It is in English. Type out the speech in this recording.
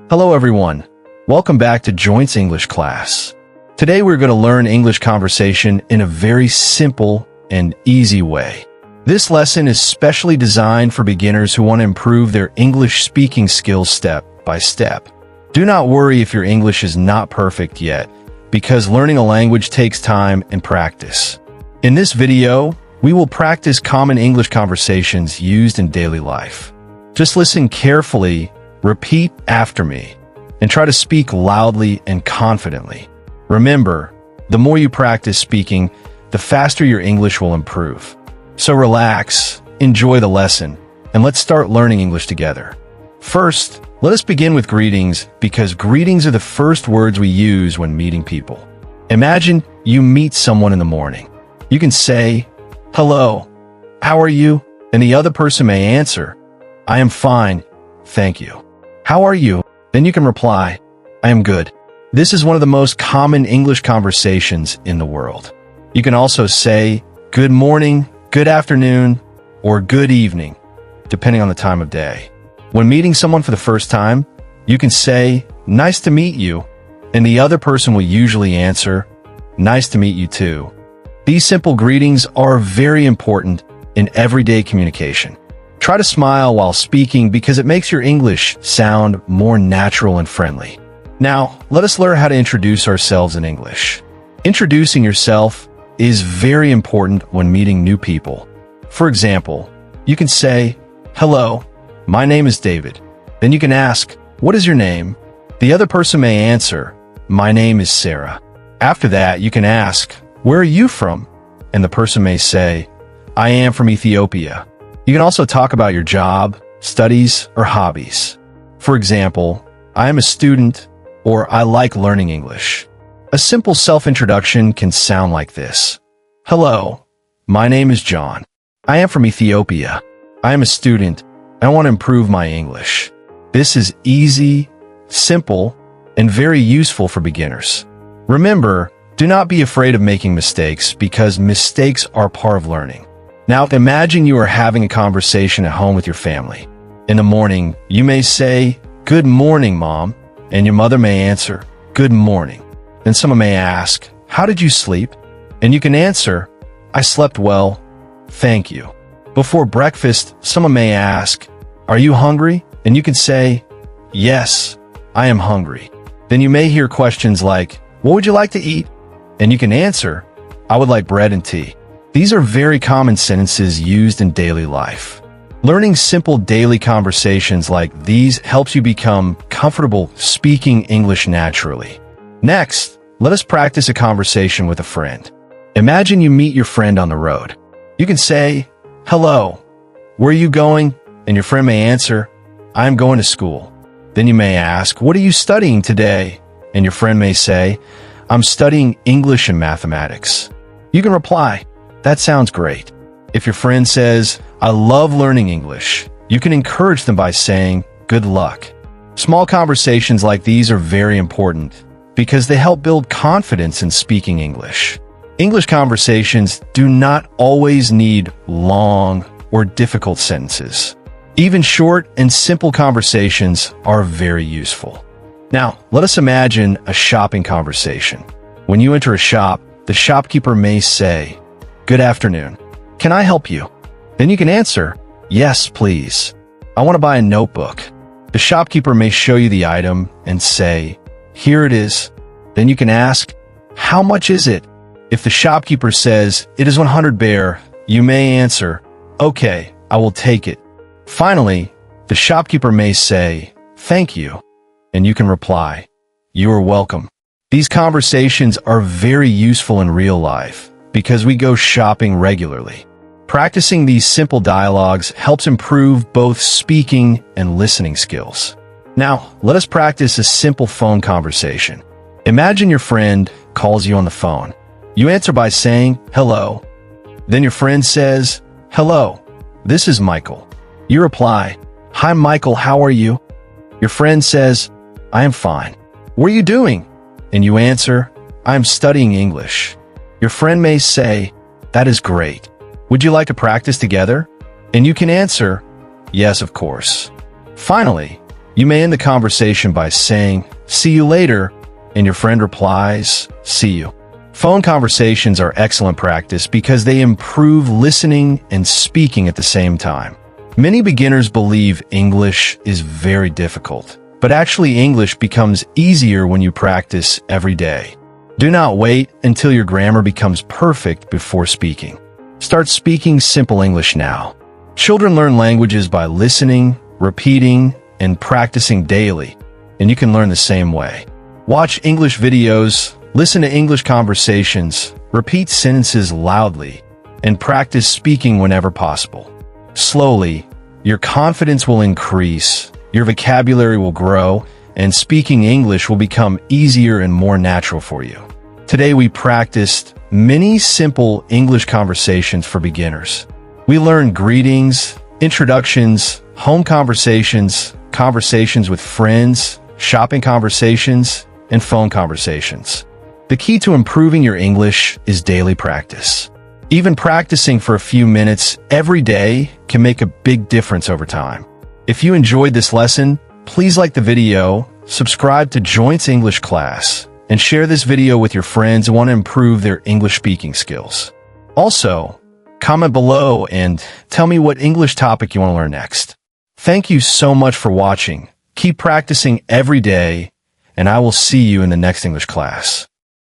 Hello everyone. Welcome back to Joint's English class. Today we're going to learn English conversation in a very simple and easy way. This lesson is specially designed for beginners who want to improve their English speaking skills step by step. Do not worry if your English is not perfect yet, because learning a language takes time and practice. In this video, we will practice common English conversations used in daily life. Just listen carefully, repeat after me, and try to speak loudly and confidently. Remember, the more you practice speaking, the faster your English will improve. So relax, enjoy the lesson, and let's start learning English together. First, let us begin with greetings, because greetings are the first words we use when meeting people. Imagine you meet someone in the morning. You can say, "Hello, how are you?" And the other person may answer, "I am fine, thank you." "How are you?" Then you can reply, "I am good." This is one of the most common English conversations in the world. You can also say, "Good morning," "Good afternoon," or "Good evening," depending on the time of day. When meeting someone for the first time, you can say, "Nice to meet you," and the other person will usually answer, "Nice to meet you too." These simple greetings are very important in everyday communication. Try to smile while speaking because it makes your English sound more natural and friendly. Now, let us learn how to introduce ourselves in English. Introducing yourself is very important when meeting new people. For example, you can say, "Hello, my name is David." Then you can ask, "What is your name?" The other person may answer, "My name is Sarah." After that, you can ask, "Where are you from?" And the person may say, "I am from Ethiopia." You can also talk about your job, studies, or hobbies. For example, "I am a student," or "I like learning English." A simple self-introduction can sound like this. "Hello, my name is John. I am from Ethiopia. I am a student. I want to improve my English." This is easy, simple, and very useful for beginners. Remember, do not be afraid of making mistakes because mistakes are part of learning. Now, imagine you are having a conversation at home with your family. In the morning, you may say, "Good morning, Mom," and your mother may answer, "Good morning." Then someone may ask, "How did you sleep?" And you can answer, "I slept well, thank you." Before breakfast, someone may ask, "Are you hungry?" And you can say, "Yes, I am hungry." Then you may hear questions like, "What would you like to eat?" And you can answer, "I would like bread and tea." These are very common sentences used in daily life. Learning simple daily conversations like these helps you become comfortable speaking English naturally. Next, let us practice a conversation with a friend. Imagine you meet your friend on the road. You can say, "Hello, where are you going?" And your friend may answer, "I am going to school." Then you may ask, "What are you studying today?" And your friend may say, "I'm studying English and mathematics." You can reply, "That sounds great." If your friend says, "I love learning English," you can encourage them by saying, "Good luck." Small conversations like these are very important because they help build confidence in speaking English. English conversations do not always need long or difficult sentences. Even short and simple conversations are very useful. Now, let us imagine a shopping conversation. When you enter a shop, the shopkeeper may say, "Good afternoon. Can I help you?" Then you can answer, "Yes, please. I want to buy a notebook." The shopkeeper may show you the item and say, "Here it is." Then you can ask, "How much is it?" If the shopkeeper says, "It is 100 bear," you may answer, "Okay, I will take it." Finally, the shopkeeper may say, "Thank you," and you can reply, "You are welcome." These conversations are very useful in real life because we go shopping regularly. Practicing these simple dialogues helps improve both speaking and listening skills. Now, let us practice a simple phone conversation. Imagine your friend calls you on the phone. You answer by saying, "Hello." Then your friend says, "Hello, this is Michael." You reply, "Hi Michael, how are you?" Your friend says, "I am fine. What are you doing?" And you answer, "I am studying English." Your friend may say, "That is great. Would you like to practice together?" And you can answer, "Yes, of course." Finally, You may end the conversation by saying, "See you later," and your friend replies, "See you." Phone conversations are excellent practice because they improve listening and speaking at the same time. Many beginners believe English is very difficult, but actually English becomes easier when you practice every day. Do not wait until your grammar becomes perfect before speaking. Start speaking simple English now. Children learn languages by listening, repeating, and practicing daily, and you can learn the same way. Watch English videos, listen to English conversations, repeat sentences loudly, and practice speaking whenever possible. Slowly, your confidence will increase, your vocabulary will grow, and speaking English will become easier and more natural for you. Today we practiced many simple English conversations for beginners. We learned greetings, introductions, home conversations, conversations with friends, shopping conversations, and phone conversations. The key to improving your English is daily practice. Even practicing for a few minutes every day can make a big difference over time. If you enjoyed this lesson, please like the video, subscribe to Joints English Class, and share this video with your friends who want to improve their English speaking skills. Also, comment below and tell me what English topic you want to learn next. Thank you so much for watching. Keep practicing every day, and I will see you in the next English class.